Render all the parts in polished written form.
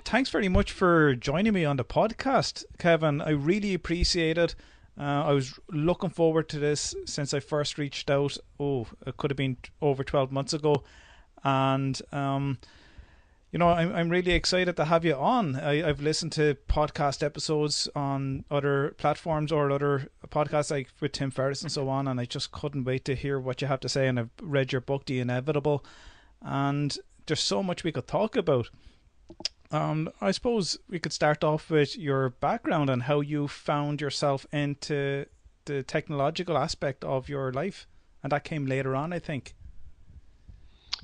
Thanks very much for joining me on the podcast, Kevin. I really appreciate it. I was looking forward to this since I first reached out. Oh, it could have been over 12 months ago. And, I'm really excited to have you on. I've listened to podcast episodes on other platforms or other podcasts like with Tim Ferriss and so on, and I just couldn't wait to hear what you have to say. And I've read your book, The Inevitable, and there's so much we could talk about. I suppose we could start off with your background and how you found yourself into the technological aspect of your life, and that came later on, I think.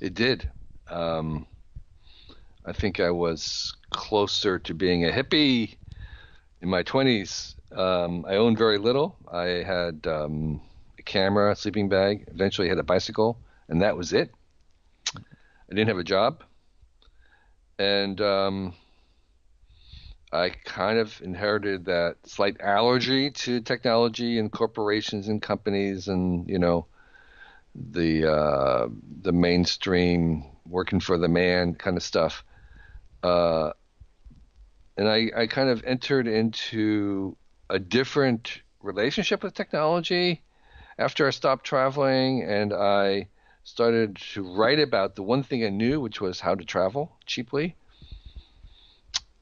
It did. I think I was closer to being a hippie in my 20s. I owned very little. I had a camera, a sleeping bag, eventually had a bicycle, and that was it. I didn't have a job. And I kind of inherited that slight allergy to technology and corporations and companies and, the mainstream working for the man kind of stuff. And I kind of entered into a different relationship with technology after I stopped traveling, and I started to write about the one thing I knew, which was how to travel cheaply.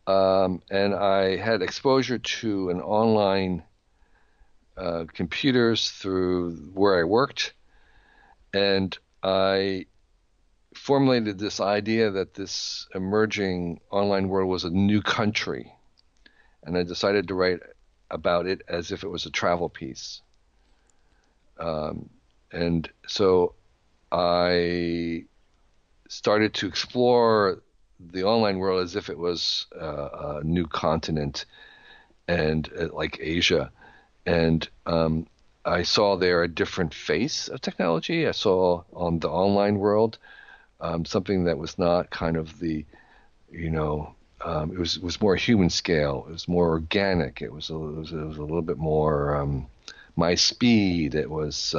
And I had exposure to an online computers through where I worked, and I formulated this idea that this emerging online world was a new country, and I decided to write about it as if it was a travel piece. And so I started to explore the online world as if it was a new continent, and like Asia. And I saw there a different face of technology. I saw on the online world something that was not kind of the, it was more human scale. It was more organic. It was a little bit more my speed. It was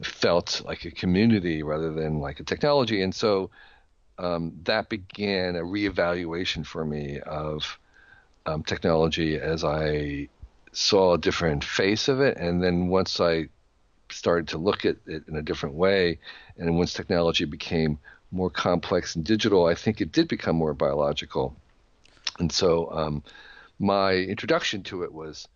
felt like a community rather than like a technology. And so that began a reevaluation for me of technology as I saw a different face of it. And then once I started to look at it in a different way, and once technology became more complex and digital, I think it did become more biological. And so my introduction to it was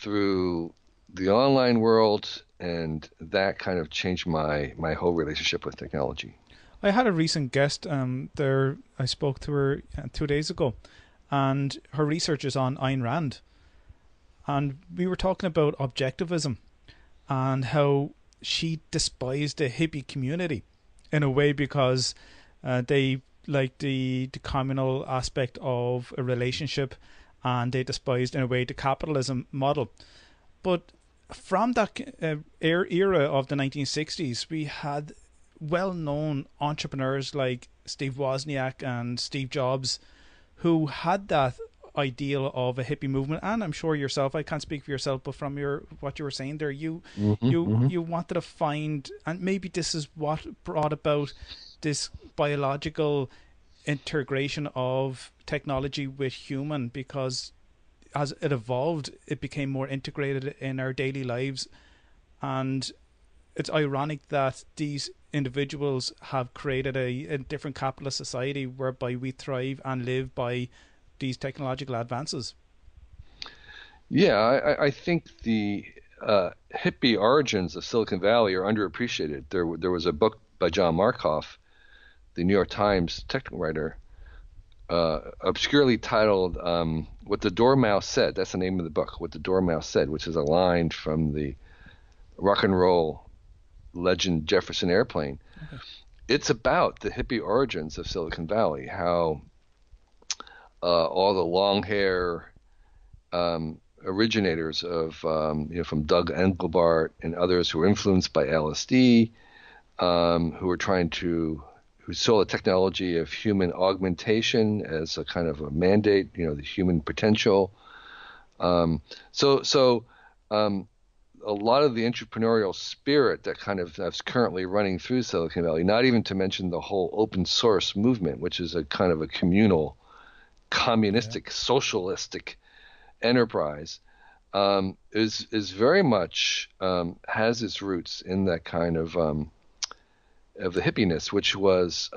through the online world, and that kind of changed my whole relationship with technology. I had a recent guest there. I spoke to her 2 days ago, and her research is on Ayn Rand. And we were talking about objectivism and how she despised the hippie community in a way because they like the communal aspect of a relationship, and they despised in a way the capitalism model. But from that era of the 1960s, we had well-known entrepreneurs like Steve Wozniak and Steve Jobs who had that ideal of a hippie movement. And I'm sure yourself, I can't speak for yourself, but from what you were saying there, you wanted to find, and maybe this is what brought about this biological integration of technology with human, because as it evolved, it became more integrated in our daily lives. And it's ironic that these individuals have created a different capitalist society whereby we thrive and live by these technological advances. Yeah, I think the hippie origins of Silicon Valley are underappreciated. There was a book by John Markoff, the New York Times technical writer, obscurely titled What the Dormouse Said. That's the name of the book, What the Dormouse Said, which is a line from the rock and roll legend Jefferson Airplane. Okay. It's about the hippie origins of Silicon Valley, how all the long hair originators of, from Doug Engelbart and others who were influenced by LSD, who saw the technology of human augmentation as a kind of a mandate, the human potential. So a lot of the entrepreneurial spirit that kind of that's currently running through Silicon Valley, not even to mention the whole open source movement, which is a kind of a communal, Yeah. communistic, socialistic enterprise, is very much has its roots in that kind of the hippiness, which was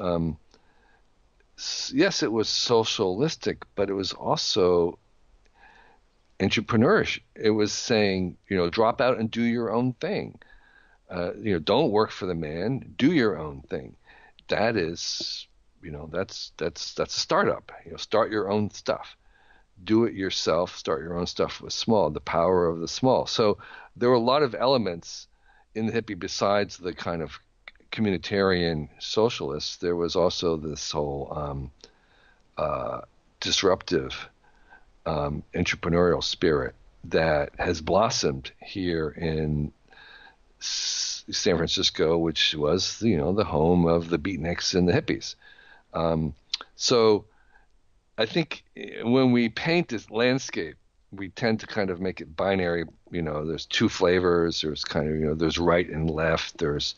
yes, it was socialistic, but it was also entrepreneurish. It was saying, drop out and do your own thing. Don't work for the man. Do your own thing. That is, that's a startup. Start your own stuff. Do it yourself. Start your own stuff with small. The power of the small. So there were a lot of elements in the hippie besides the kind of communitarian socialists. There was also this whole disruptive entrepreneurial spirit that has blossomed here in San Francisco, which was the home of the beatniks and the hippies. So I think when we paint this landscape, we tend to kind of make it binary. There's two flavors. There's kind of there's right and left. There's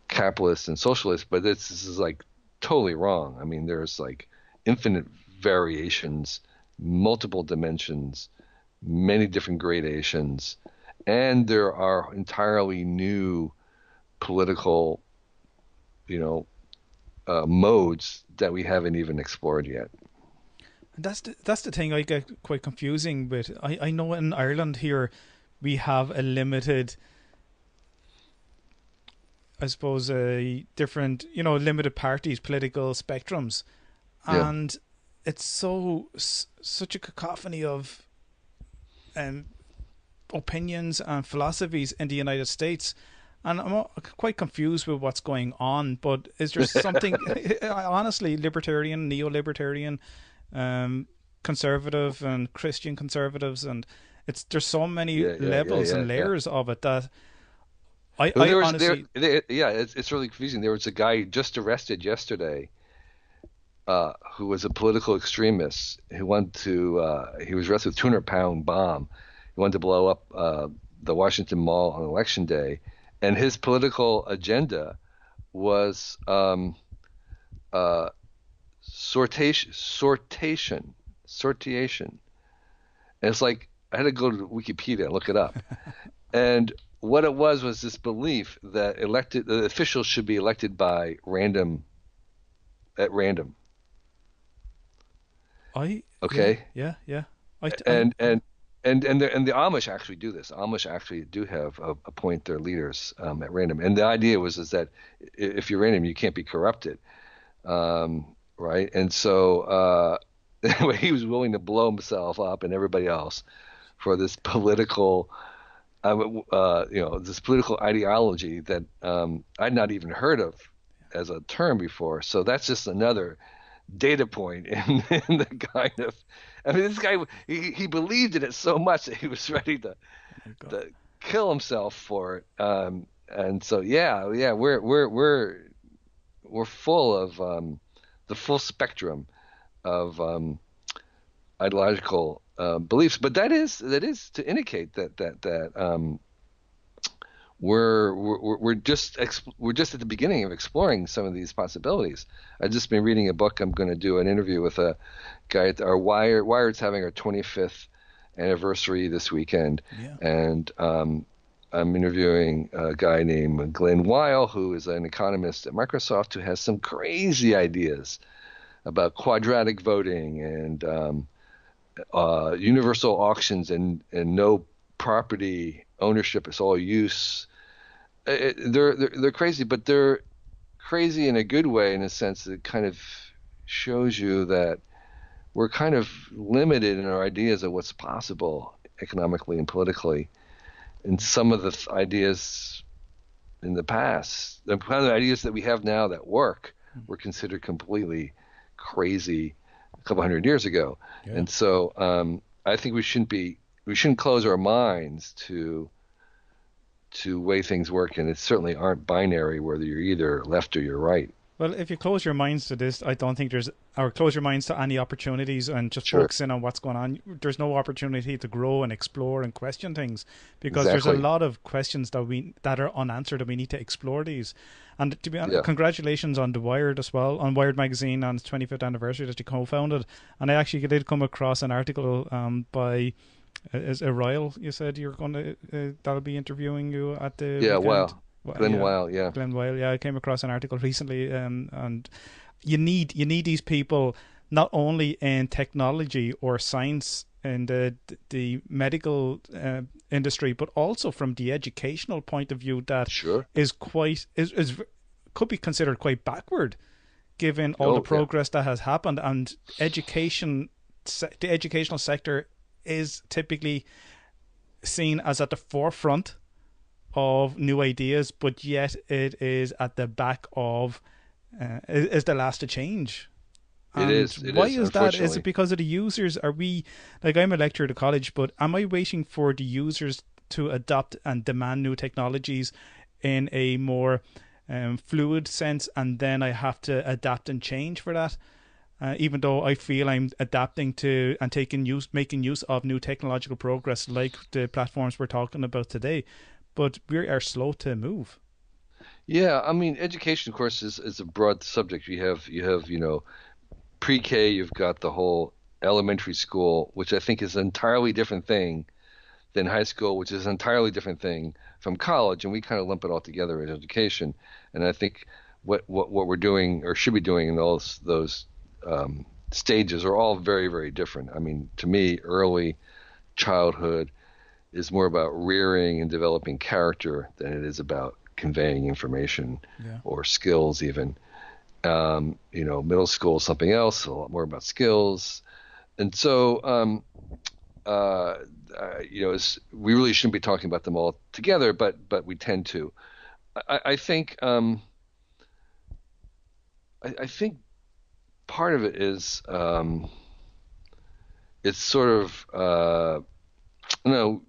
capitalist and socialist, but this is like totally wrong. I mean, there's like infinite variations, multiple dimensions, many different gradations, and there are entirely new political, modes that we haven't even explored yet. And that's the thing I get quite confusing with. I know in Ireland here we have a limited, I suppose, different, limited parties, political spectrums, Yeah. and it's such a cacophony of um, opinions and philosophies in the United States, and I'm quite confused with what's going on. But is there something, honestly, libertarian, neo-libertarian, conservative, and Christian conservatives, and there's so many Yeah, yeah, yeah, levels yeah, and yeah. layers of it that I, Well, I honestly, yeah, it's really confusing. There was a guy just arrested yesterday, who was a political extremist who wanted to, he was arrested with a 200-pound bomb. He wanted to blow up the Washington Mall on election day, and his political agenda was sortation. And it's like I had to go to Wikipedia and look it up. And what it was this belief that the officials should be elected at random. yeah, Okay, yeah, yeah. I, I, and and and the Amish actually do this. Amish actually do have appoint their leaders at random. And the idea is that if you're random, you can't be corrupted, right? And so anyway, he was willing to blow himself up and everybody else for this political, this political ideology that I'd not even heard of as a term before. So that's just another data point in the kind of, I mean, this guy, he believed in it so much that he was ready oh my God. to kill himself for it. And so, yeah, we're full of the full spectrum of ideological beliefs, but that is to indicate that we're just at the beginning of exploring some of these possibilities. I've just been reading a book. I'm going to do an interview with a guy at our Wired's having our 25th anniversary this weekend, Yeah. and I'm interviewing a guy named Glenn Weil, who is an economist at Microsoft, who has some crazy ideas about quadratic voting and universal auctions and no property ownership. It's all use. They're crazy, but they're crazy in a good way, in a sense that kind of shows you that we're kind of limited in our ideas of what's possible economically and politically. And some of the ideas in the past, the kind of ideas that we have now that work, were considered completely crazy a couple hundred years ago. Yeah. And so I think we shouldn't close our minds to way things work, and it certainly aren't binary, whether you're either left or you're right. Well, if you close your minds to this, I don't think or close your minds to any opportunities and just Sure, focus in on what's going on. There's no opportunity to grow and explore and question things because there's a exactly. lot of questions that are unanswered and we need to explore these. And to be honest, Yeah, congratulations on The Wired as well, on Wired magazine on its 25th anniversary that you co-founded. And I actually did come across an article by is Ryle. You said you're going to that'll be interviewing you at the yeah. weekend. Wow, Well, Glenn yeah, Weil. Yeah, Glenn Weil. Yeah, I came across an article recently, and you need these people not only in technology or science in the medical industry, but also from the educational point of view that sure. is quite is could be considered quite backward given all the Oh, yeah. progress that has happened, and the educational sector is typically seen as at the forefront of new ideas, but yet it is at the back of is the last to change. It And is. It why is. is that? Is it Unfortunately, because of the users? Are we like I'm a lecturer at a college, but am I waiting for the users to adopt and demand new technologies in a more fluid sense, and then I have to adapt and change for that? Even though I feel I'm adapting to and making use of new technological progress like the platforms we're talking about today, but we are slow to move. yeah. I mean, education, of course, is a broad subject. You have pre-K. You've got the whole elementary school, which I think is an entirely different thing than high school, which is an entirely different thing from college, and we kind of lump it all together as education. And I think what we're doing or should be doing in those stages are all very, very different. I mean, to me, early childhood is more about rearing and developing character than it is about conveying information Yeah. or skills even. Middle school is something else, a lot more about skills. And so, uh, we really shouldn't be talking about them all together, but we tend to. I think I think part of it is it's sort of no.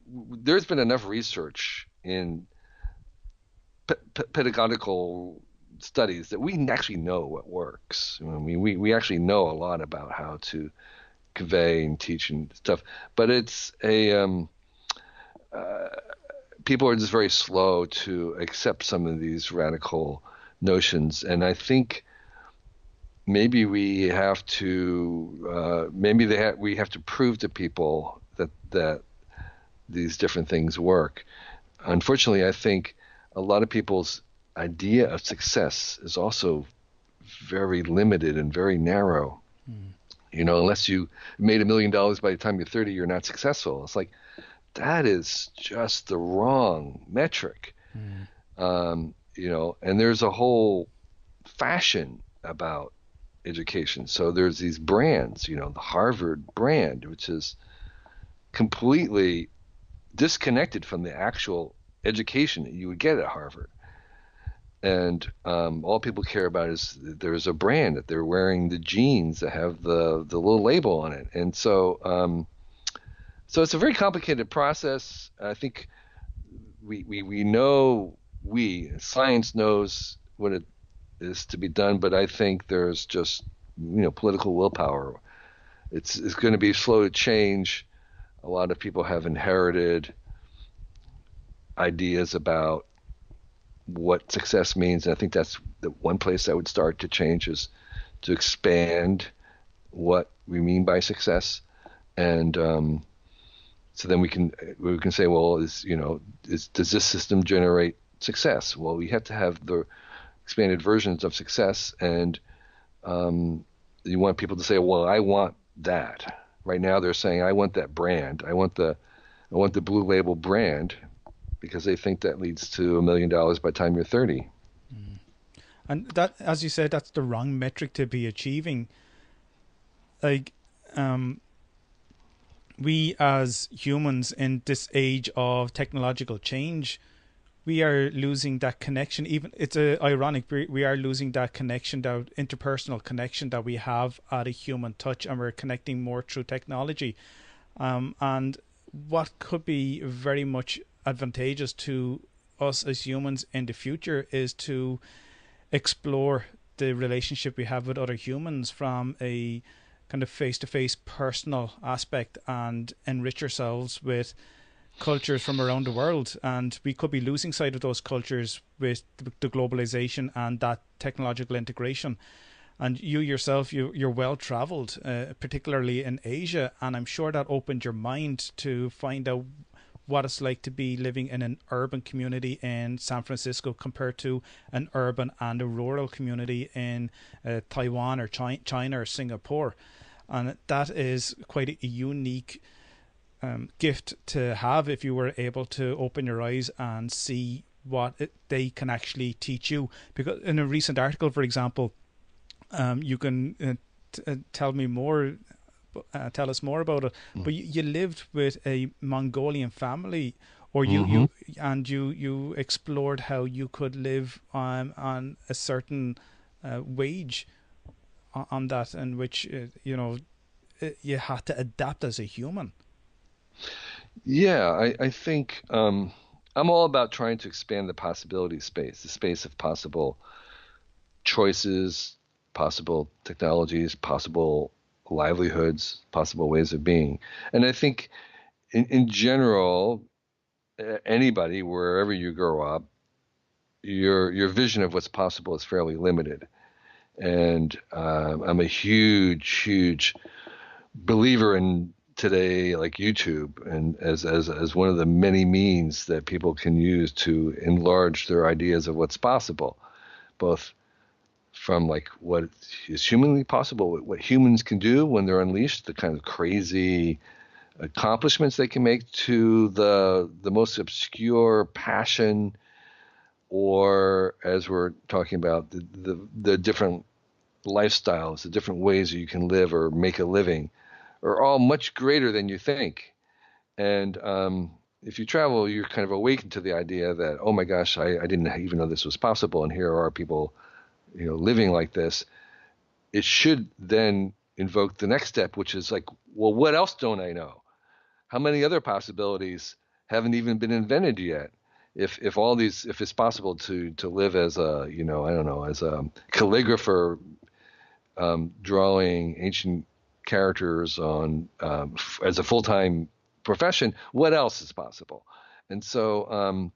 There's been enough research in pedagogical studies that we actually know what works. I mean, we actually know a lot about how to convey and teach and stuff, but it's a uh, people are just very slow to accept some of these radical notions, and I think maybe we have to we have to prove to people that these different things work. Unfortunately, I think a lot of people's idea of success is also very limited and very narrow. Mm. Unless you made $1 million by the time you're 30, you're not successful. It's like that is just the wrong metric. Mm. And there's a whole fashion about education. So there's these brands, the Harvard brand, which is completely disconnected from the actual education that you would get at Harvard. And all people care about is there's a brand that they're wearing the jeans that have the little label on it. And so it's a very complicated process. I think we know science knows what it is to be done, but I think there's just political willpower. It's going to be slow to change. A lot of people have inherited ideas about what success means, and I think that's the one place I would start to change is to expand what we mean by success, and so then we can say, well, does this system generate success? Well, we have to have the expanded versions of success, and you want people to say, well, I want that. Right now, they're saying, I want that brand. I want the Blue Label brand because they think that leads to $1 million by the time you're 30. Mm. And that, as you said, that's the wrong metric to be achieving. Like, we as humans in this age of technological change, we are losing that connection. Even it's ironic, we are losing that connection, that interpersonal connection that we have at a human touch, and we're connecting more through technology. And what could be very much advantageous to us as humans in the future is to explore the relationship we have with other humans from a kind of face-to-face personal aspect and enrich ourselves with cultures from around the world. And we could be losing sight of those cultures with the globalization and that technological integration. And you yourself, you're well traveled, particularly in Asia, and I'm sure that opened your mind to find out what it's like to be living in an urban community in San Francisco compared to an urban and a rural community in Taiwan or China or Singapore. And that is quite a unique gift to have if you were able to open your eyes and see what they can actually teach you. Because in a recent article, for example, you can tell me more, tell us more about it. But you lived with a Mongolian family, or you explored how you could live on a certain wage on that, in which you had to adapt as a human. Yeah, I think I'm all about trying to expand the possibility space, the space of possible choices, possible technologies, possible livelihoods, possible ways of being. And I think in general, anybody, wherever you grow up, your vision of what's possible is fairly limited. And I'm a huge believer in today, like YouTube, and as one of the many means that people can use to enlarge their ideas of what's possible, both from like what is humanly possible, what humans can do when they're unleashed, the kind of crazy accomplishments they can make, to the most obscure passion, or as we're talking about, the different lifestyles, the different ways that you can live or make a living, are all much greater than you think. And if you travel, you're kind of awakened to the idea that, oh my gosh, I didn't even know this was possible, and here are people, living like this. It should then invoke the next step, which is like, well, what else don't I know? How many other possibilities haven't even been invented yet? If it's possible to live as a, I don't know, as a calligrapher, drawing ancient characters on as a full-time profession, what else is possible? And so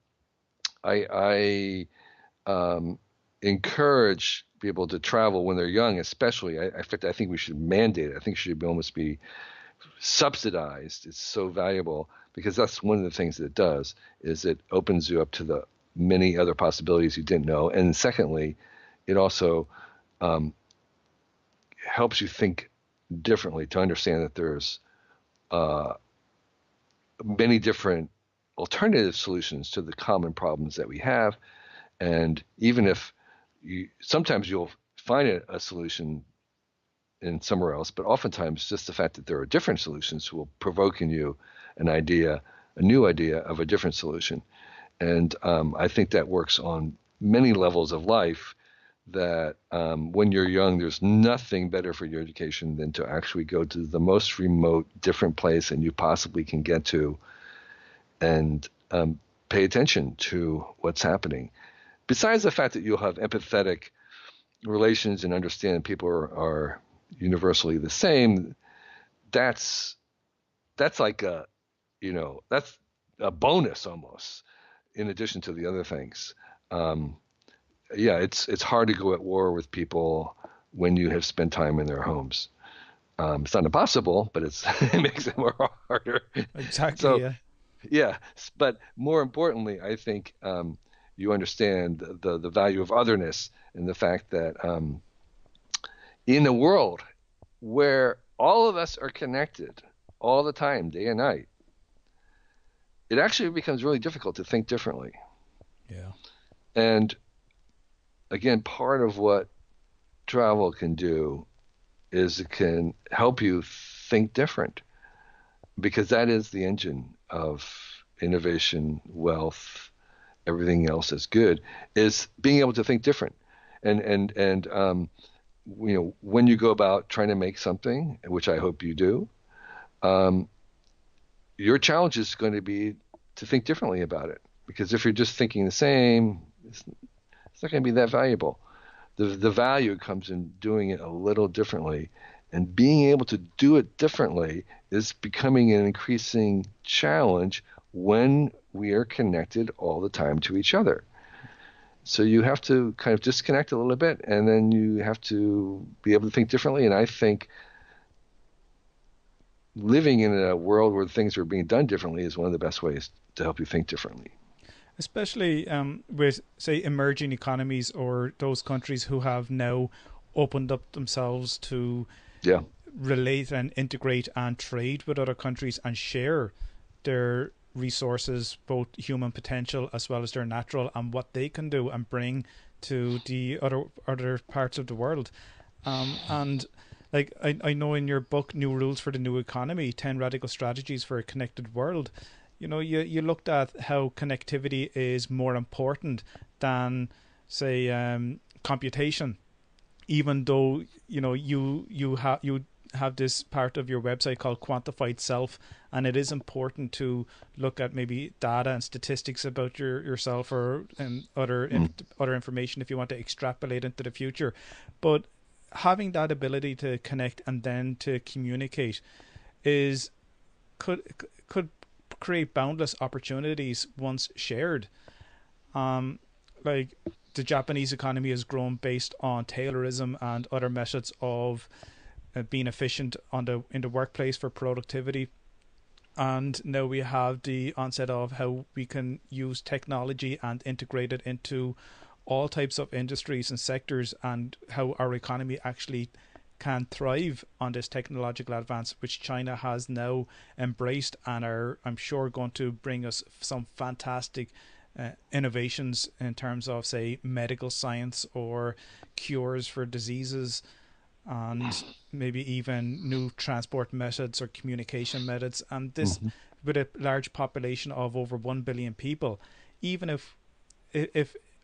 I encourage people to travel when they're young, especially. In fact, I think we should mandate it. I think it should almost be subsidized. It's so valuable, because that's one of the things that it does, is it opens you up to the many other possibilities you didn't know. And secondly, it also helps you think differently, to understand that there's many different alternative solutions to the common problems that we have. And even if sometimes you'll find a solution in somewhere else, but oftentimes just the fact that there are different solutions will provoke in you a new idea of a different solution. And I think that works on many levels of life, that when you're young, there's nothing better for your education than to actually go to the most remote, different place that you possibly can get to, and pay attention to what's happening. Besides the fact that you'll have empathetic relations and understand people are universally the same, that's like that's a bonus almost, in addition to the other things. Yeah, it's hard to go at war with people when you have spent time in their homes. It's not impossible, but it makes it more harder. Exactly. So Yeah. yeah, but more importantly, I think you understand the value of otherness, and the fact that in a world where all of us are connected all the time, day and night, it actually becomes really difficult to think differently. Yeah. And again, part of what travel can do is it can help you think different, because that is the engine of innovation, wealth, everything else that's good, is being able to think different. And when you go about trying to make something, which I hope you do, your challenge is going to be to think differently about it. Because if you're just thinking the same, it's not going to be that valuable. The value comes in doing it a little differently. And being able to do it differently is becoming an increasing challenge when we are connected all the time to each other. So you have to kind of disconnect a little bit, and then you have to be able to think differently. And I think living in a world where things are being done differently is one of the best ways to help you think differently. Especially with, say, emerging economies or those countries who have now opened up themselves to Yeah. relate and integrate and trade with other countries and share their resources, both human potential as well as their natural, and what they can do and bring to the other parts of the world. And like I know in your book, New Rules for the New Economy, 10 Radical Strategies for a Connected World, you looked at how connectivity is more important than, say, computation, even though you have this part of your website called Quantified Self, and it is important to look at maybe data and statistics about yourself or other information if you want to extrapolate into the future. But having that ability to connect and then to communicate is could create boundless opportunities once shared. Like the Japanese economy has grown based on Taylorism and other methods of being efficient in the workplace for productivity. And now we have the onset of how we can use technology and integrate it into all types of industries and sectors, and how our economy actually can thrive on this technological advance, which China has now embraced and are, I'm sure, going to bring us some fantastic innovations in terms of, say, medical science or cures for diseases, and maybe even new transport methods or communication methods. And this, Mm-hmm. with a large population of over 1 billion people, even if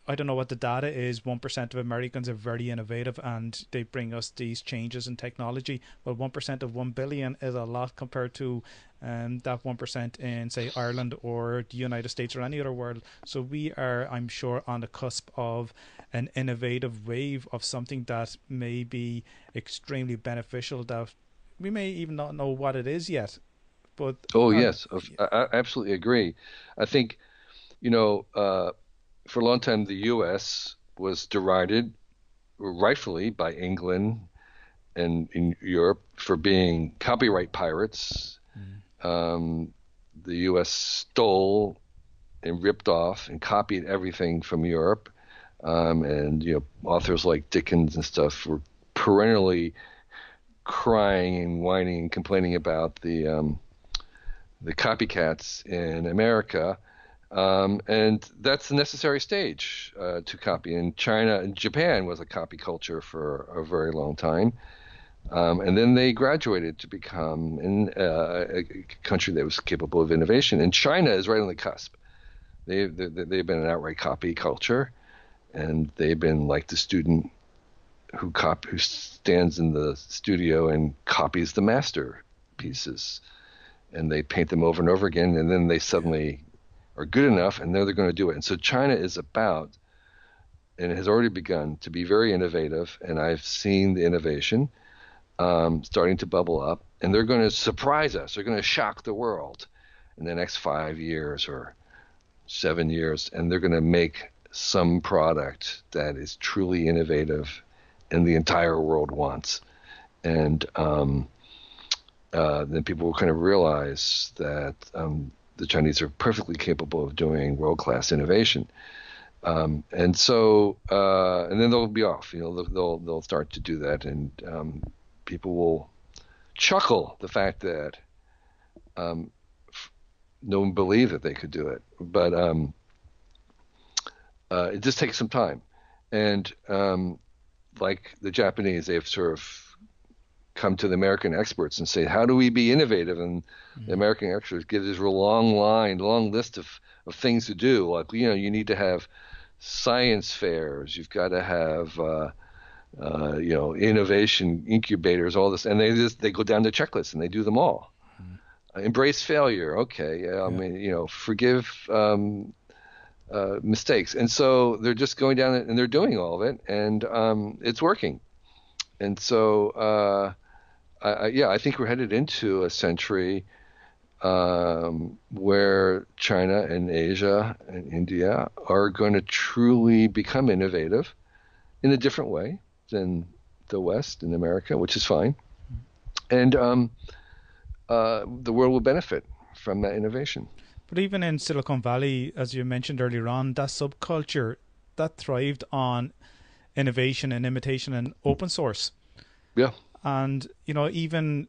I don't know what the data is, 1% of Americans are very innovative and they bring us these changes in technology. Well, 1% of 1 billion is a lot compared to that 1% in, say, Ireland or the United States or any other world. So we are, I'm sure, on the cusp of an innovative wave of something that may be extremely beneficial, that we may even not know what it is yet. But Oh, yes, I absolutely agree. I think, you know, for a long time, the U.S. was derided, rightfully, by England and in Europe for being copyright pirates. Um, the U.S. stole and ripped off and copied everything from Europe. And authors like Dickens and stuff were perennially crying and whining and complaining about the copycats in America. And that's the necessary stage to copy. And China and Japan was a copy culture for a very long time. And then they graduated to become a country that was capable of innovation. And China is right on the cusp. They've been an outright copy culture, and they've been like the student who stands in the studio and copies the masterpieces, and they paint them over and over again, and then they suddenly are good enough, and they're going to do it. And so China is about, and it has already begun to be very innovative, and I've seen the innovation starting to bubble up, and they're going to surprise us. They're going to shock the world in the next 5 years or 7 years, and they're going to make some product that is truly innovative and the entire world wants. And then people will kind of realize that the Chinese are perfectly capable of doing world-class innovation. And then they'll be off. They'll start to do that, and people will chuckle the fact that no one believed that they could do it. But it just takes some time. And like the Japanese, they've sort of come to the American experts and say, how do we be innovative? And the American experts give this real long list of things to do. Like, you need to have science fairs. You've got to have, innovation incubators, all this. And they go down the checklist and they do them all. Embrace failure. Okay. I mean, forgive mistakes. And so they're just going down and they're doing all of it, and it's working. And so, yeah, I think we're headed into a century where China and Asia and India are going to truly become innovative in a different way than the West and America, which is fine. And the world will benefit from that innovation. But even in Silicon Valley, as you mentioned earlier on, that subculture that thrived on innovation and imitation and open source. Yeah. And, even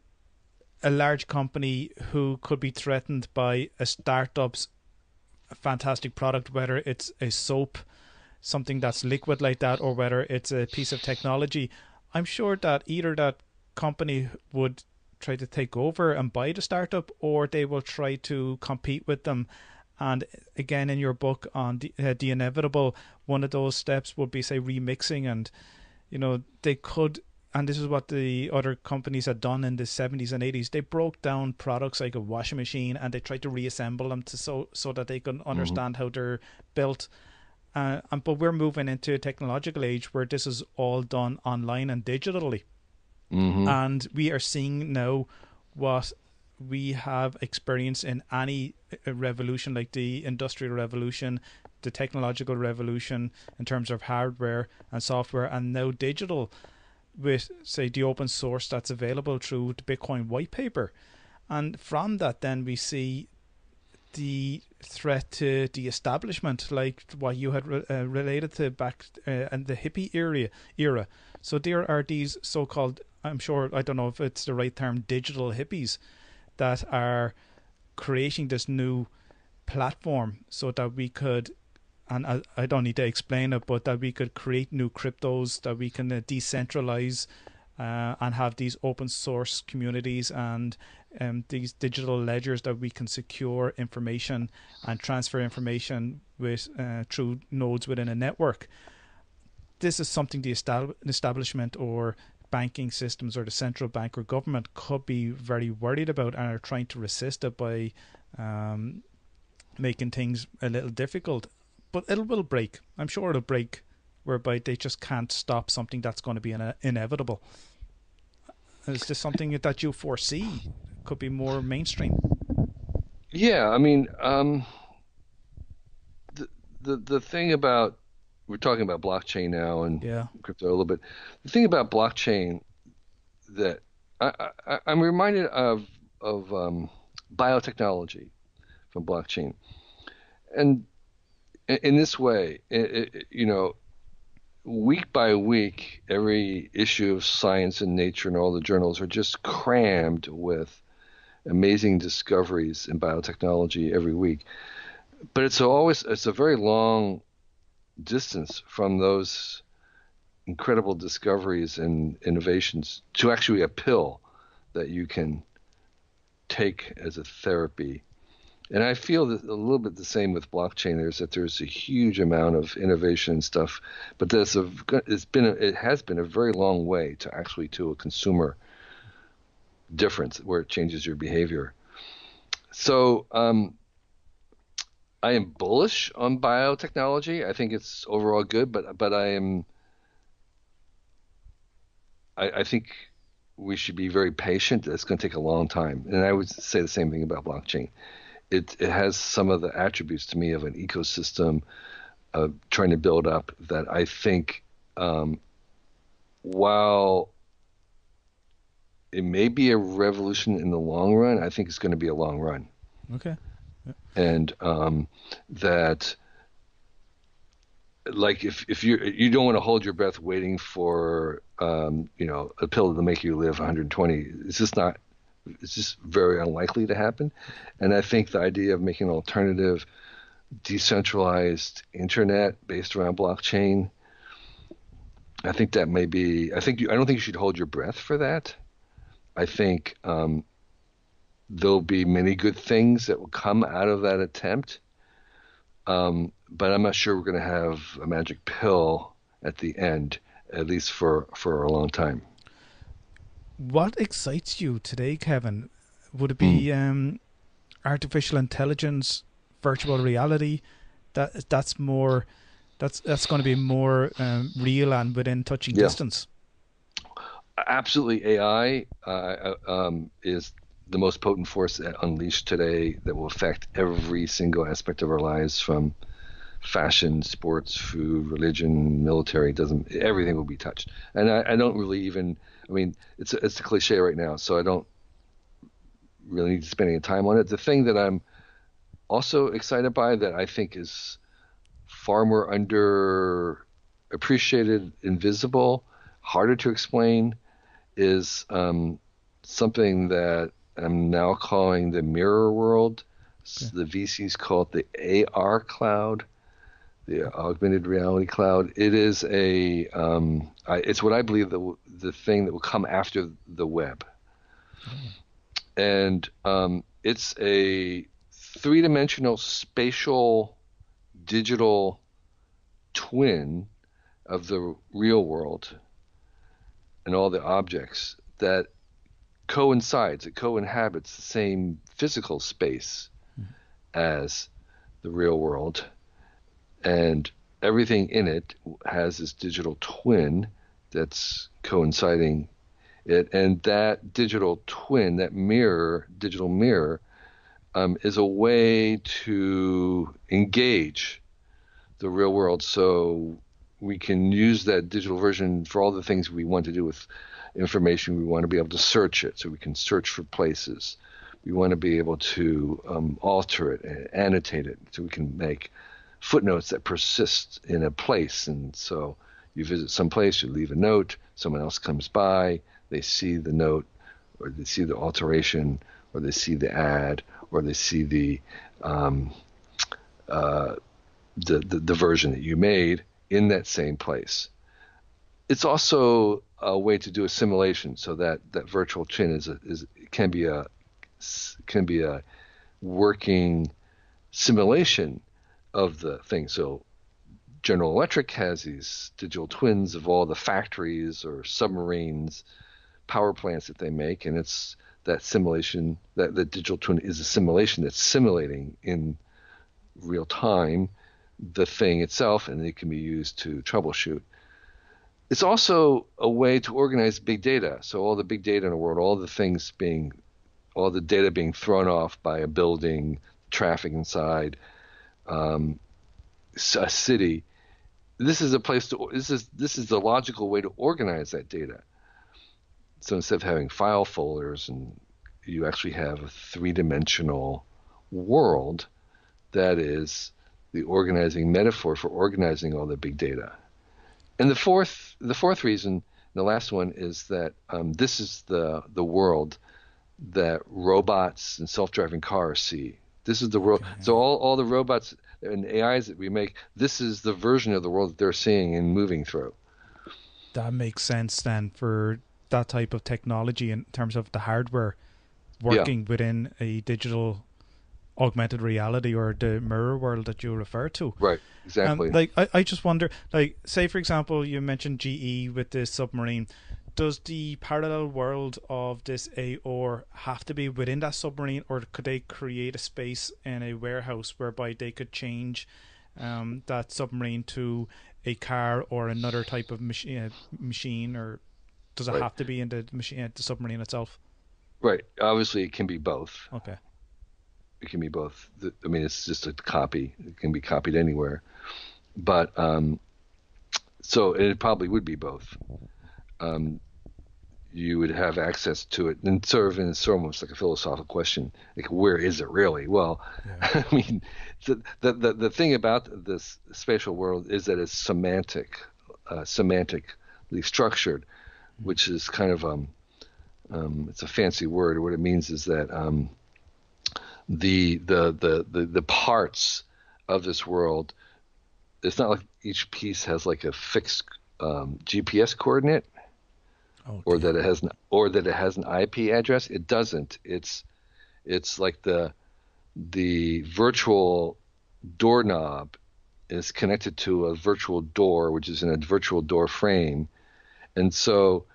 a large company who could be threatened by a startup's fantastic product, whether it's a soap, something that's liquid like that, or whether it's a piece of technology, I'm sure that either that company would try to take over and buy the startup, or they will try to compete with them. And again, in your book on the inevitable, one of those steps would be, say, remixing. And they could, and this is what the other companies had done in the 70s and 80s, they broke down products like a washing machine and they tried to reassemble them to so that they could understand how they're built. But we're moving into a technological age where this is all done online and digitally. And we are seeing now what we have experienced in any revolution, like the industrial revolution, the technological revolution in terms of hardware and software, and now digital with, say, the open source that's available through the Bitcoin white paper. And from that, then we see the threat to the establishment, like what you had related to back in the hippie era. So there are these so-called, I'm sure, I don't know if it's the right term, digital hippies that are creating this new platform so that we could, and I don't need to explain it, but that we could create new cryptos, that we can decentralize and have these open source communities and these digital ledgers that we can secure information and transfer information with through nodes within a network. This is something the establishment or banking systems or the central bank or government could be very worried about and are trying to resist it by making things a little difficult. But it will break. I'm sure it'll break, whereby they just can't stop something that's going to be inevitable. Is this something that you foresee could be more mainstream? Yeah, I mean, the thing about, we're talking about blockchain now and Yeah. crypto a little bit. The thing about blockchain that I'm reminded of biotechnology from blockchain, and in this way, week by week, every issue of Science and Nature and all the journals are just crammed with amazing discoveries in biotechnology every week. But it's a very long distance from those incredible discoveries and innovations to actually a pill that you can take as a therapy. And I feel that a little bit the same with blockchain. There's a huge amount of innovation and stuff, but it has been a very long way to a consumer difference where it changes your behavior. So I am bullish on biotechnology. I think it's overall good, but I think we should be very patient. It's going to take a long time. And I would say the same thing about blockchain. It has some of the attributes to me of an ecosystem trying to build up that I think, while it may be a revolution in the long run, I think it's going to be a long run. Okay. Yeah. And that, like, if you don't want to hold your breath waiting for a pill to make you live 120, it's just very unlikely to happen. And I think the idea of making an alternative decentralized internet based around blockchain, I think that may be, I don't think you should hold your breath for that. I think there'll be many good things that will come out of that attempt. But I'm not sure we're going to have a magic pill at the end, at least for a long time. What excites you today, Kevin? Would it be artificial intelligence, virtual reality, that's more that's going to be more real and within touching Yeah, distance. absolutely. AI is the most potent force unleashed today that will affect every single aspect of our lives, from fashion, sports, food, religion, military. Doesn't Everything will be touched. And I don't really even. I mean, it's a cliche right now, so I don't really need to spend any time on it. The thing that I'm also excited by, that I think is far more underappreciated, invisible, harder to explain, is something that I'm now calling the mirror world. Okay. The VCs call it the AR cloud, the augmented reality cloud. It is it's what I believe the thing that will come after the web. Oh, And it's a three-dimensional spatial digital twin of the real world and all the objects that it co-inhabits the same physical space as the real world, and everything in it has this digital twin that's coinciding it. And that digital twin, that digital mirror, is a way to engage the real world, so we can use that digital version for all the things we want to do with information. We want to be able to search it, so we can search for places. We want to be able to alter it and annotate it, so we can make footnotes that persist in a place. And so you visit some place, you leave a note, someone else comes by, they see the note, or they see the alteration, or they see the ad, or they see the version that you made in that same place. It's also a way to do a simulation, so that virtual twin can be a working simulation of the thing. So General Electric has these digital twins of all the factories or submarines, power plants that they make, and it's that simulation, that the digital twin is a simulation that's simulating in real time the thing itself, and it can be used to troubleshoot. It's also a way to organize big data. So all the big data in the world, all the data being thrown off by a building, traffic inside, a city. This is the logical way to organize that data. So instead of having file folders, and you actually have a three-dimensional world that is the organizing metaphor for organizing all the big data. And the fourth reason, the last one, is that this is the world that robots and self-driving cars see. This is the world. okay. So all the robots and AIs that we make, this is the version of the world that they're seeing and moving through. That makes sense then for that type of technology in terms of the hardware Yeah, working within a digital augmented reality or the mirror world that you refer to. right, exactly. Like I just wonder, like, say for example, you mentioned GE with this submarine. Does the parallel world of this AR have to be within that submarine, or could they create a space in a warehouse whereby they could change that submarine to a car or another type of machine, or does it Right, have to be in the machine, the submarine itself? right. Obviously, it can be both. Okay. It can be both. I mean, it's just a copy. It can be copied anywhere. But so it probably would be both. Um, you would have access to it, and it's almost like a philosophical question, like, where is it really? Well, Yeah. I mean, the thing about this spatial world is that it's semantically structured, which is kind of it's a fancy word. What it means is that the parts of this world, it's not like each piece has like a fixed GPS coordinate, or Okay. that it has an IP address. It doesn't. It's like the virtual doorknob is connected to a virtual door, which is in a virtual door frame, and so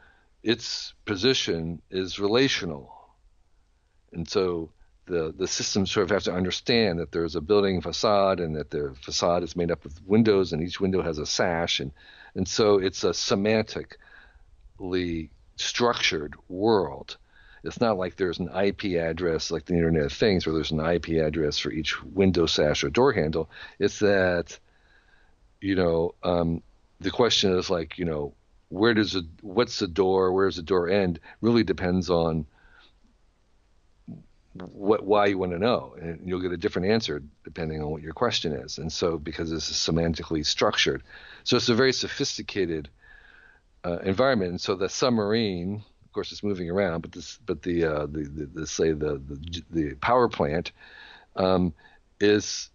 its position is relational. And so the systems sort of have to understand that there's a building facade and that the facade is made up of windows and each window has a sash, and so it's a semantically structured world. It's not like there's an IP address like the Internet of Things where there's an IP address for each window sash or door handle. It's that, the question is like, what's the door, where's the door end, really depends on why you want to know, and you'll get a different answer depending on what your question is. And so, because this is semantically structured, so it's a very sophisticated environment. And so the submarine, of course, it's moving around, but the power plant is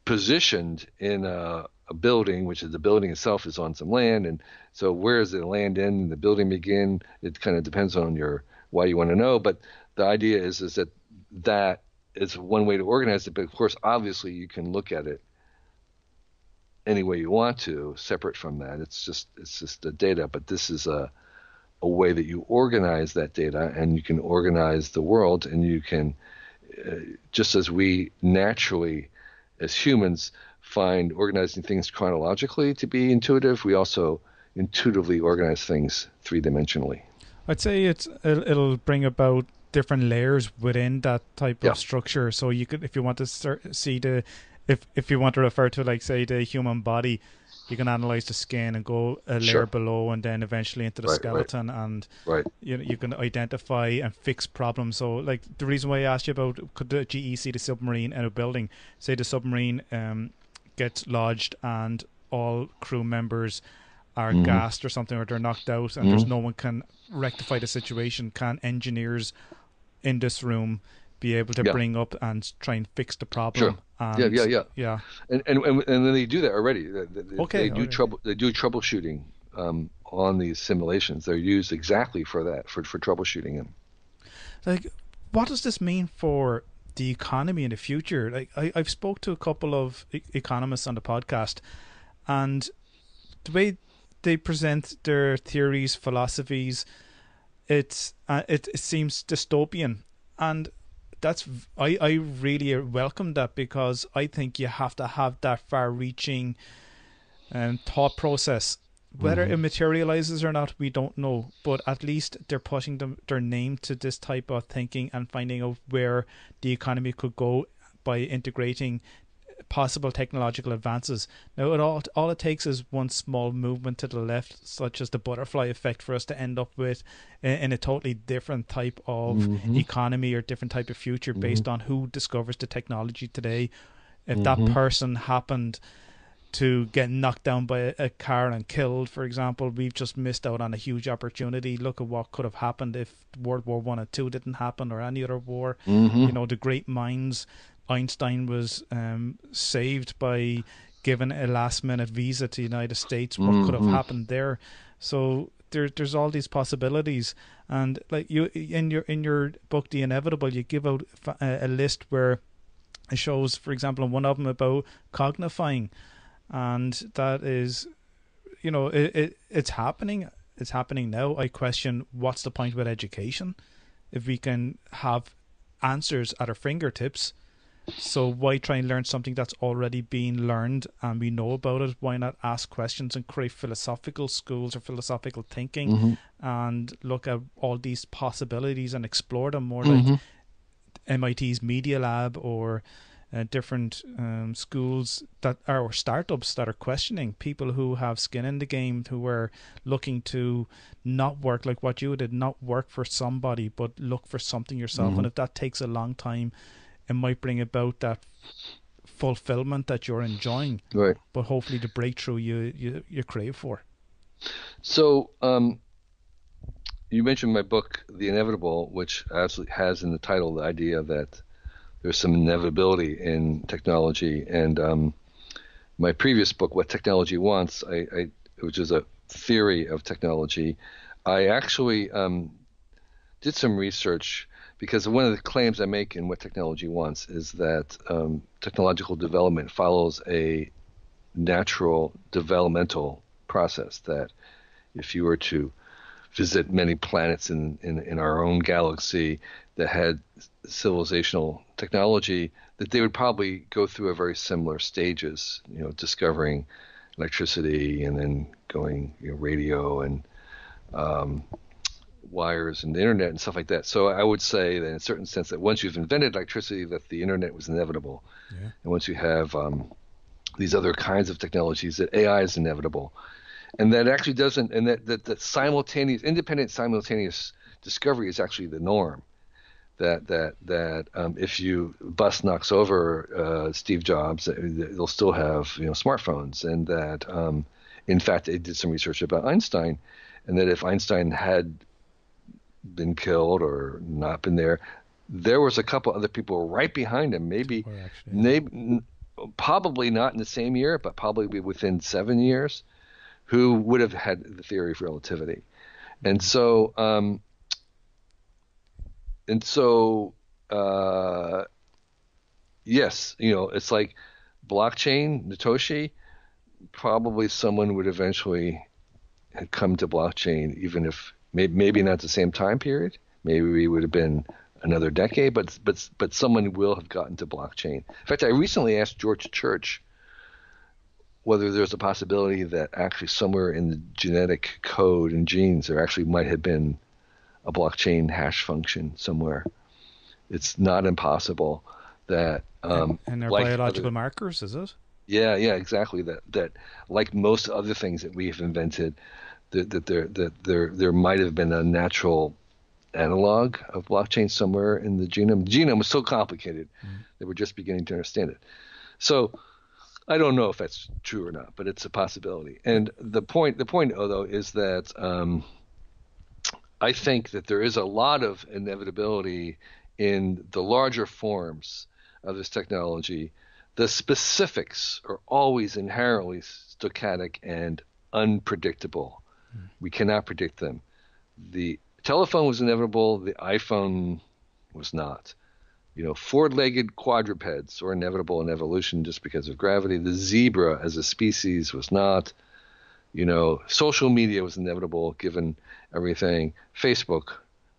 positioned in a building, which is the building itself is on some land. And so where does the land end and the building begin? It kind of depends on why you want to know. But the idea is that is one way to organize it. But of course, obviously, you can look at it any way you want to, separate from that. It's just the data. But this is a way that you organize that data, and you can organize the world, and you can, just as we naturally, as humans, find organizing things chronologically to be intuitive, we also intuitively organize things three-dimensionally. I'd say it'll bring about different layers within that type of structure. So you could, if you want to if you want to refer to, like, say, the human body, you can analyze the skin and go a layer below, and then eventually into the skeleton, and you can identify and fix problems. So, like, the reason why I asked you about could the GE see the submarine in a building, say the submarine gets lodged and all crew members are gassed or something, or they're knocked out, and there's no one can rectify the situation, can engineers in this room be able to bring up and try and fix the problem? And, yeah. And then they do that already. They do troubleshooting on these simulations. They're used exactly for that, for troubleshooting them. Like, what does this mean for the economy in the future? Like, I've spoke to a couple of economists on the podcast, and the way they present their theories, philosophies, it seems dystopian, and I really welcome that, because I think you have to have that far-reaching thought process. Whether it materializes or not, we don't know, but at least they're putting their name to this type of thinking and finding out where the economy could go by integrating possible technological advances. Now, all it takes is one small movement to the left, such as the butterfly effect, for us to end up with in a totally different type of economy or different type of future based on who discovers the technology today. If that person happened to get knocked down by a car and killed, for example, we've just missed out on a huge opportunity. Look at what could have happened if World War I and II didn't happen, or any other war. The great minds. Einstein was saved by giving a last-minute visa to the United States. What could have happened there? So there's all these possibilities, and like you in your book, The Inevitable, you give out a list where it shows, for example, in one of them about cognifying, and that is, it's happening. It's happening now. I question, what's the point with education if we can have answers at our fingertips? So why try and learn something that's already been learned and we know about it? Why not ask questions and create philosophical schools or philosophical thinking and look at all these possibilities and explore them more, like MIT's Media Lab, or different schools that are, or startups that are questioning, people who have skin in the game, who are looking to not work like what you did, not work for somebody, but look for something yourself. And if that takes a long time, it might bring about that fulfillment that you're enjoying, right? But hopefully the breakthrough you crave for. So you mentioned my book, The Inevitable, which absolutely has in the title the idea that there's some inevitability in technology. And my previous book, What Technology Wants, which is a theory of technology, I actually did some research, because one of the claims I make in What Technology Wants is that technological development follows a natural developmental process, that if you were to visit many planets in our own galaxy that had civilizational technology, that they would probably go through a very similar stages, discovering electricity and then going, radio and wires and the internet and stuff like that. So I would say that in a certain sense that once you've invented electricity, that the internet was inevitable. Yeah. And once you have these other kinds of technologies, that AI is inevitable. And that actually doesn't, and that simultaneous, independent simultaneous discovery is actually the norm. That if you bus knocks over Steve Jobs, they'll still have smartphones, and that in fact they did some research about Einstein, and that if Einstein had been killed or not been there was a couple other people right behind him, probably not in the same year, but probably within 7 years, who would have had the theory of relativity. And so yes, it's like blockchain, Satoshi, probably someone would eventually have come to blockchain, even if maybe not the same time period. Maybe it would have been another decade, but someone will have gotten to blockchain. In fact, I recently asked George Church whether there's a possibility that actually somewhere in the genetic code and genes there actually might have been a blockchain hash function somewhere. It's not impossible that and they're like biological markers, is it? Yeah, exactly. That like most other things that we have invented, that there might have been a natural analog of blockchain somewhere in the genome. The genome was so complicated that we're just beginning to understand it. So I don't know if that's true or not, but it's a possibility. And the point though is that I think that there is a lot of inevitability in the larger forms of this technology. The specifics are always inherently stochastic and unpredictable. We cannot predict them. The telephone was inevitable. The iPhone was not. Four-legged quadrupeds are inevitable in evolution just because of gravity. The zebra as a species was not. Social media was inevitable given everything. Facebook,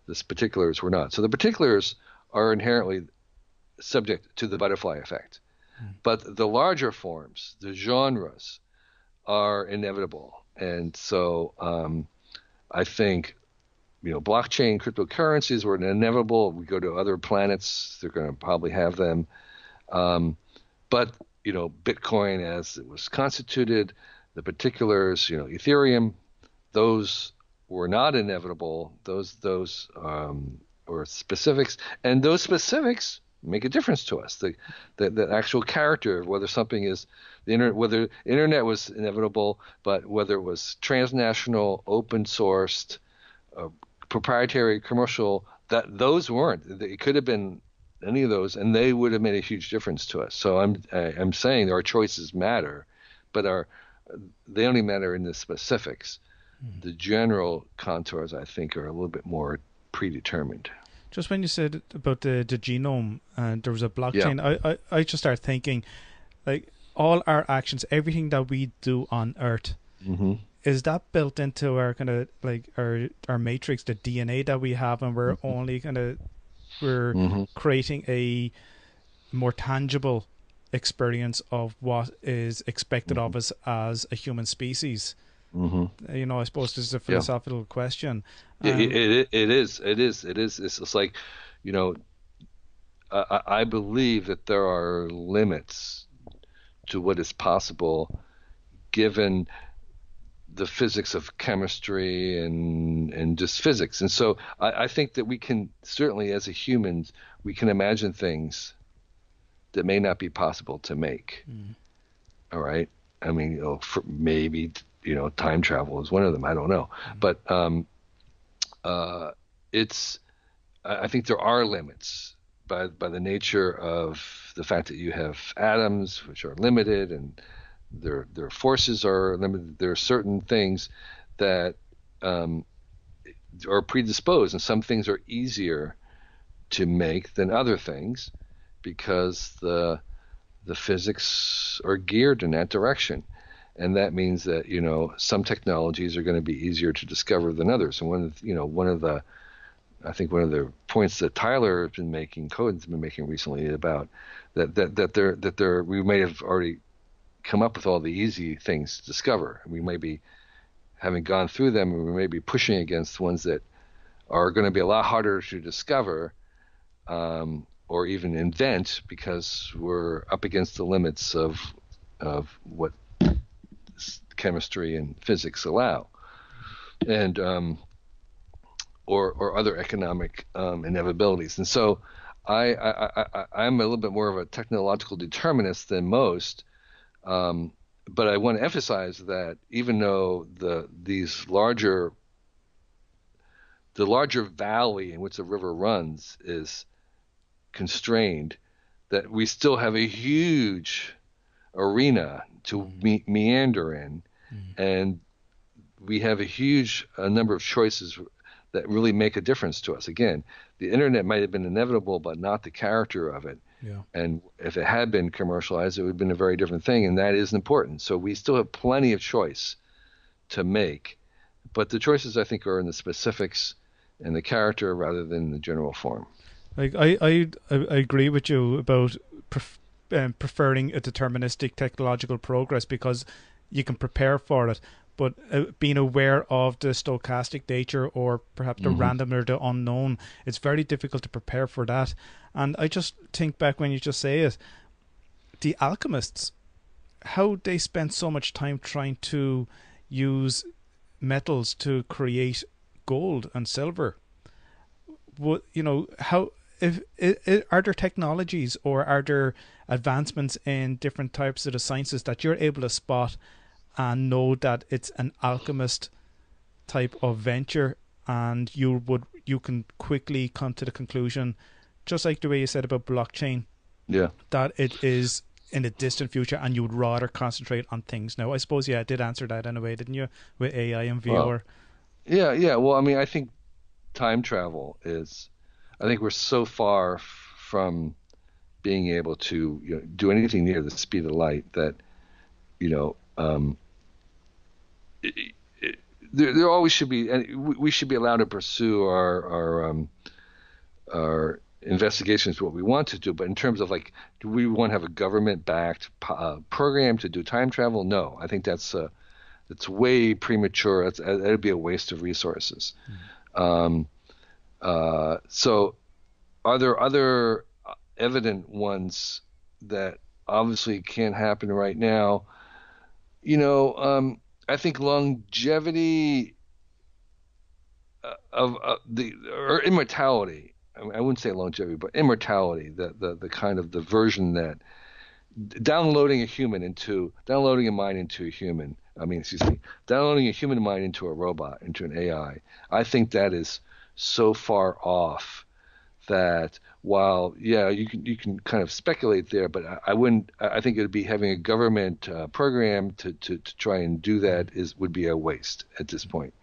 the particulars were not. So the particulars are inherently subject to the butterfly effect. But the larger forms, the genres, are inevitable. And so I think, blockchain, cryptocurrencies were inevitable. We go to other planets, they're going to probably have them. But, Bitcoin as it was constituted, the particulars, Ethereum, those were not inevitable. Those were specifics. And those specifics make a difference to us. The actual character of whether something is whether the internet was inevitable, but whether it was transnational, open sourced, proprietary, commercial, that those weren't. It could have been any of those, and they would have made a huge difference to us. So I'm saying our choices matter, but they only matter in the specifics. The general contours, I think, are a little bit more predetermined. Just when you said about the genome and there was a blockchain, I just started thinking, like, all our actions, everything that we do on Earth, is that built into our kind of like our matrix, the DNA that we have, and we're only we're creating a more tangible experience of what is expected of us as a human species. I suppose this is a philosophical question. It is. It's like, I believe that there are limits to what is possible given the physics of chemistry and just physics. And so I think that we can certainly, as a humans, we can imagine things that may not be possible to make. All right. I mean, maybe, time travel is one of them. I don't know. But I think there are limits by the nature of the fact that you have atoms, which are limited, and their forces are limited. There are certain things that are predisposed, and some things are easier to make than other things because the physics are geared in that direction. and that means that some technologies are going to be easier to discover than others. And I think one of the points that Tyler has been making, Cohen's been making recently about that we may have already come up with all the easy things to discover. We may be having gone through them, and we may be pushing against ones that are going to be a lot harder to discover or even invent, because we're up against the limits of what chemistry and physics allow, and or other economic inevitabilities. And so I'm a little bit more of a technological determinist than most. But I want to emphasize that even though the larger valley in which the river runs is constrained, that we still have a huge arena to meander in, and we have a huge number of choices that really make a difference to us. Again, the internet might have been inevitable, but not the character of it. Yeah. And if it had been commercialized, it would have been a very different thing, and that is important. So we still have plenty of choice to make, but the choices, I think, are in the specifics and the character rather than the general form. Like I agree with you about preferring a deterministic technological progress, because you can prepare for it, but being aware of the stochastic nature, or perhaps the random or the unknown, it's very difficult to prepare for that. And I just think back when you just say it, the alchemists, how they spent so much time trying to use metals to create gold and silver. What, how, if are there technologies or are there advancements in different types of the sciences that you're able to spot and know that it's an alchemist type of venture, and you can quickly come to the conclusion, just like the way you said about blockchain, that it is in the distant future, and you would rather concentrate on things now? I suppose, I did answer that in a way, didn't you, with AI and VR? Well, yeah. Well, I mean, I think time travel is, I think we're so far from being able to do anything near the speed of light that there always should be, and we should be allowed to pursue our investigations, what we want to do. But in terms of, like, do we want to have a government-backed program to do time travel? No, I think that's way premature. That'd be a waste of resources. So are there other evident ones that obviously can't happen right now? I think longevity or immortality. I wouldn't say longevity, but immortality. The kind of the version that downloading a mind into a human. Downloading a human mind into a robot, into an AI. I think that is so far off that while you can kind of speculate there, but I wouldn't. I think it would be having a government program to try and do that would be a waste at this point.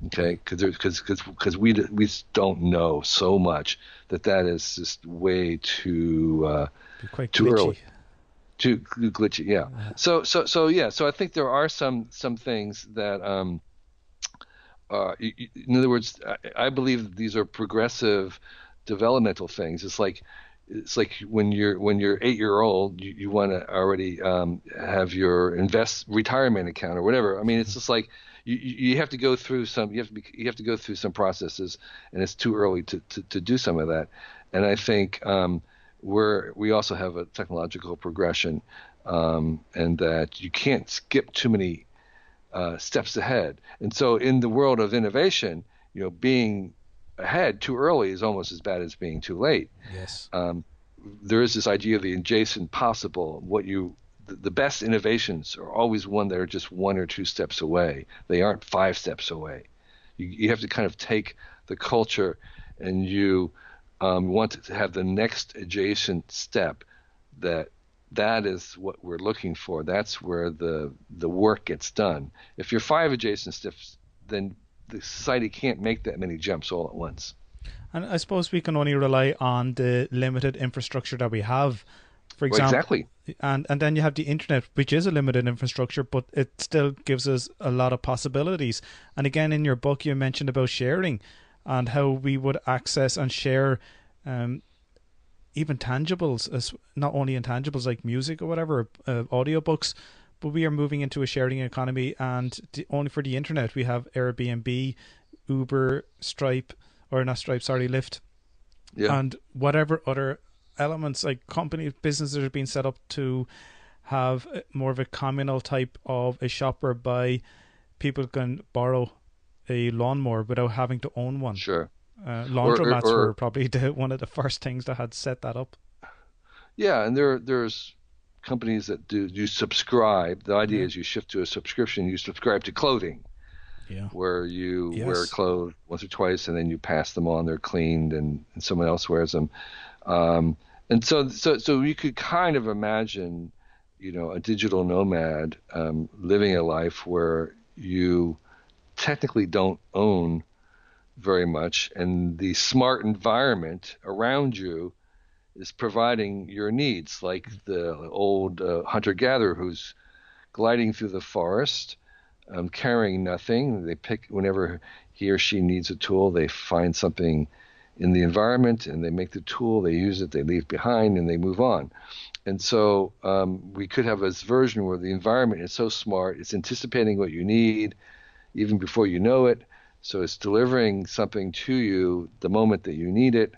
Okay, because we don't know so much that is just way too too early, too glitchy. Yeah. So I think there are some things that in other words, I believe that these are progressive developmental things. It's like when you're 8-year-old, you want to already have your retirement account or whatever. I mean, it's just like you have to go through some processes, and it's too early to do some of that. And I think we also have a technological progression, and that you can't skip too many steps ahead. And so in the world of innovation, being ahead too early is almost as bad as being too late. Yes. There is this idea of the adjacent possible. The best innovations are always one that are just 1 or 2 steps away. They aren't 5 steps away. You have to kind of take the culture, and you want to have the next adjacent step. That is what we're looking for. That's where the work gets done. If you're 5 adjacent steps, then the society can't make that many jumps all at once. And I suppose we can only rely on the limited infrastructure that we have. For Well, example, exactly. and then you have the internet, which is a limited infrastructure, but it still gives us a lot of possibilities. And again, in your book, you mentioned about sharing and how we would access and share um, even tangibles, as not only intangibles like music or whatever, audiobooks, but we are moving into a sharing economy. And only for the internet, we have Airbnb, Uber, Stripe, or not Stripe, sorry, Lyft, Yeah. and whatever other elements like company businesses are being set up to have more of a communal type of a shop whereby people can borrow a lawnmower without having to own one. Sure. Laundromats were Or probably one of the first things that had set that up. yeah, and there's companies that do you subscribe. The idea Yeah. is you shift to a subscription. You subscribe to clothing, Yeah. where you wear Yes. clothes once or twice, and then you pass them on. They're cleaned, and someone else wears them. Um, and so you could kind of imagine, a digital nomad living a life where you technically don't own very much, and the smart environment around you is providing your needs, like the old hunter-gatherer who's gliding through the forest, carrying nothing. They pick whenever he or she needs a tool, they find something in the environment and they make the tool, they use it, they leave behind, and they move on. And so we could have this version where the environment is so smart, it's anticipating what you need even before you know it. So it's delivering something to you the moment that you need it,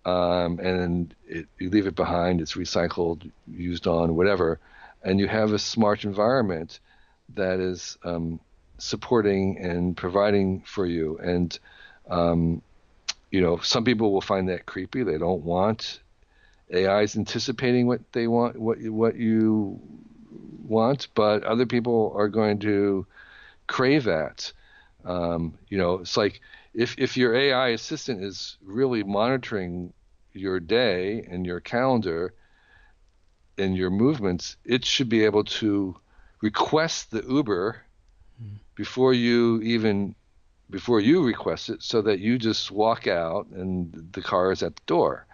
and you leave it behind. It's recycled, used on, whatever, and you have a smart environment that is supporting and providing for you. And some people will find that creepy. They don't want AIs anticipating what they want, what you want, but other people are going to crave that. It's like if your AI assistant is really monitoring your day and your calendar and your movements, it should be able to request the Uber before you request it, so that you just walk out and the car is at the door.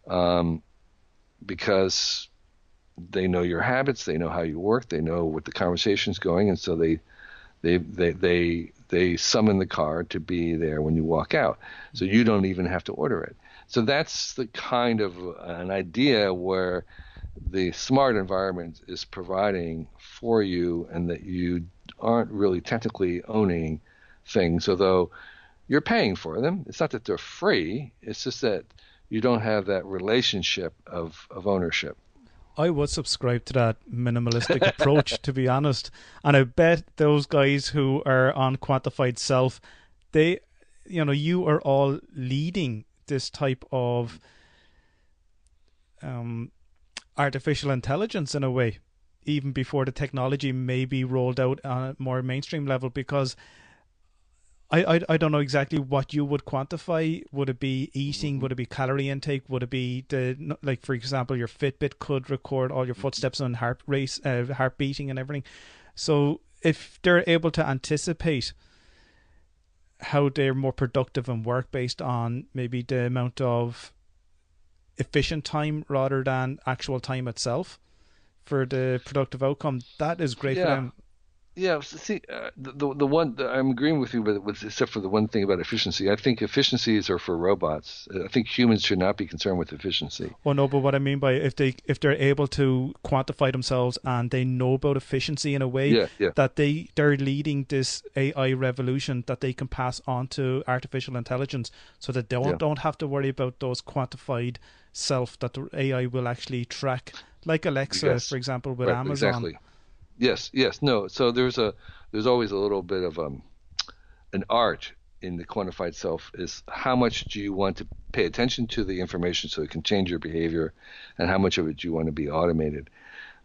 Um, because they know your habits, they know how you work, they know what the conversation's going, and so they summon the car to be there when you walk out, so you don't even have to order it. So that's the kind of an idea where the smart environment is providing for you, and that you aren't really technically owning things, although you're paying for them. It's not that they're free, it's just that you don't have that relationship of ownership. I would subscribe to that minimalistic approach, to be honest. And I bet those guys who are on quantified self, they, you are all leading this type of artificial intelligence in a way, even before the technology may be rolled out on a more mainstream level. Because I don't know exactly what you would quantify. Would it be eating? Mm-hmm. Would it be calorie intake? Would it be like, for example, your Fitbit could record all your footsteps and heart beating and everything. So if they're able to anticipate how they're more productive in work based on maybe the amount of efficient time rather than actual time itself for the productive outcome, that is great for Yeah. them. Yeah, see, I'm agreeing with you, but except for the one thing about efficiency. I think efficiencies are for robots. I think humans should not be concerned with efficiency. Oh no, but what I mean by if they're able to quantify themselves and they know about efficiency in a way Yeah, yeah, that they're leading this AI revolution that they can pass on to artificial intelligence, so that they yeah. don't have to worry about those quantified self that the AI will actually track, like Alexa, for Yes, example, with right, Amazon. exactly. Yes, yes, no. So there's always a little bit of an art in the quantified self. Is how much do you want to pay attention to the information so it can change your behavior, and how much of it do you want to be automated.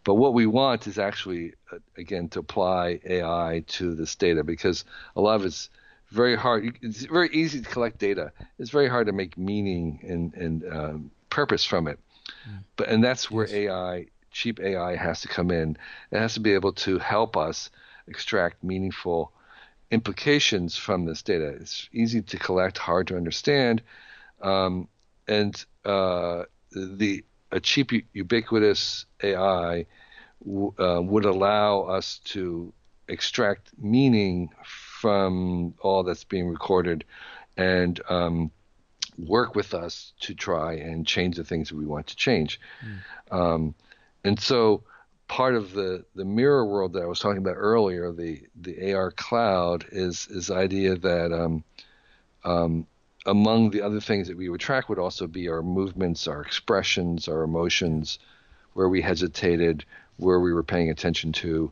But what we want is actually, again, to apply AI to this data, because a lot of it's very hard. It's very easy to collect data. It's very hard to make meaning and purpose from it. Mm. And that's where Yes. cheap AI has to come in. It has to be able to help us extract meaningful implications from this data. It's easy to collect, hard to understand, and the a cheap, ubiquitous AI would allow us to extract meaning from all that's being recorded and work with us to try and change the things that we want to change. Um, and so part of the mirror world that I was talking about earlier, the AR cloud, is the idea that among the other things that we would track would also be our movements, our expressions, our emotions, where we hesitated, where we were paying attention to,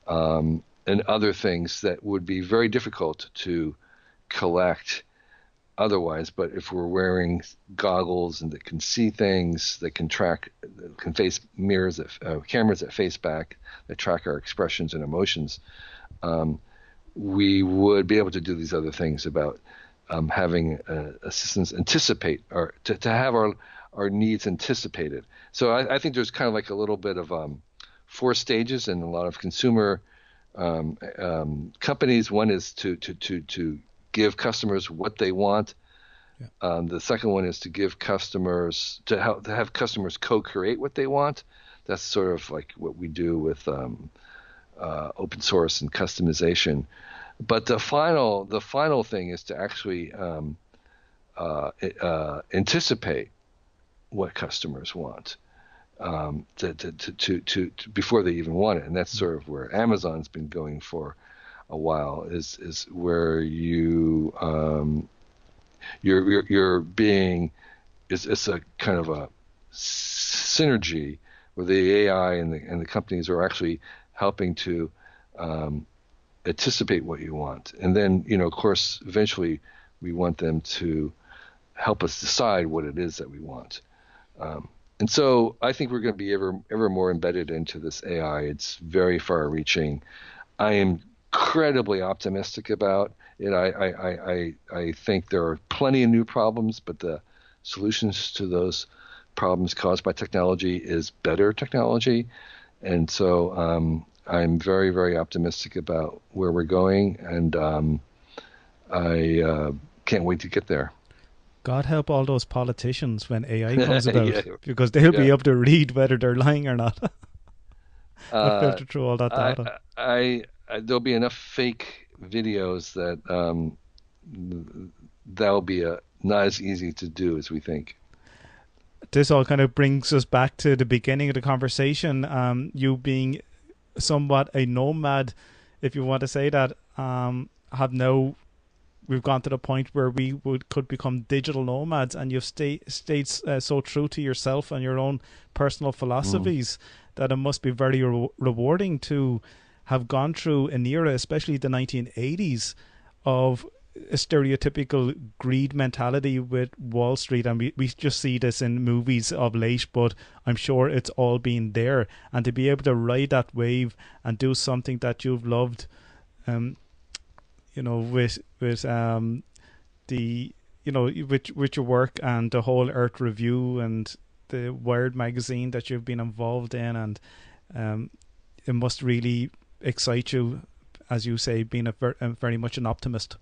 and other things that would be very difficult to collect otherwise. But if we're wearing goggles and that can see things, that can track, can face mirrors, cameras that face back, that track our expressions and emotions, we would be able to do these other things about having assistants anticipate, or to have our needs anticipated. So I think there's kind of like a little bit of 4 stages in a lot of consumer companies. One is to give customers what they want. Yeah. The second one is to give customers, to have customers co-create what they want. That's sort of like what we do with open source and customization. But the final thing is to actually anticipate what customers want to before they even want it, and that's sort of where Amazon's been going for a while. Is where you're being, it's a kind of a synergy where the AI and the companies are actually helping to anticipate what you want, and then of course eventually we want them to help us decide what it is that we want. And so I think we're going to be ever more embedded into this AI. It's very far-reaching. I am incredibly optimistic about it. I think there are plenty of new problems, but the solutions to those problems caused by technology is better technology, and so I'm very, very optimistic about where we're going, and I can't wait to get there. God help all those politicians when AI comes about, because they'll be able to read whether they're lying or not. But filter through all that data. There'll be enough fake videos that that'll be not as easy to do as we think. This all kind of brings us back to the beginning of the conversation. You being somewhat a nomad, if you want to say that, we've gone to the point where we could become digital nomads, and you've stayed so true to yourself and your own personal philosophies that it must be very rewarding to have gone through an era, especially the 1980s, of a stereotypical greed mentality with Wall Street, and we just see this in movies of late, but I'm sure it's all been there. And to be able to ride that wave and do something that you've loved, with your work and the whole Earth Review and the Wired magazine that you've been involved in, and it must really excite you, as you say, being very much an optimist.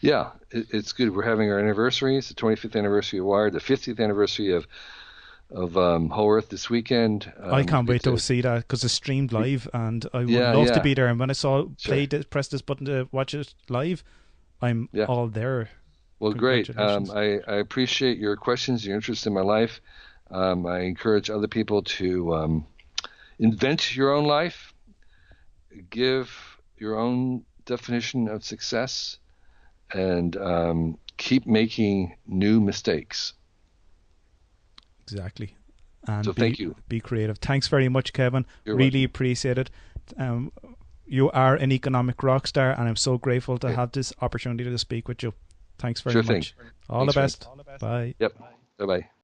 Yeah, it's good. We're having our anniversary. It's the 25th anniversary of Wired, the 50th anniversary of Whole Earth this weekend. I can't wait to see that, because it's streamed live, and I would love to be there. And when I saw press this button to watch it live, I'm all there. Well, great. I appreciate your questions, your interest in my life. I encourage other people to invent your own life, give your own definition of success, and keep making new mistakes. Exactly. And so thank you. Be creative. Thanks very much, Kevin. You're really welcome. Appreciate it. You are an economic rock star, and I'm so grateful to have this opportunity to speak with you. Thanks very much. Thing. All the best. Bye. Yep. Bye-bye.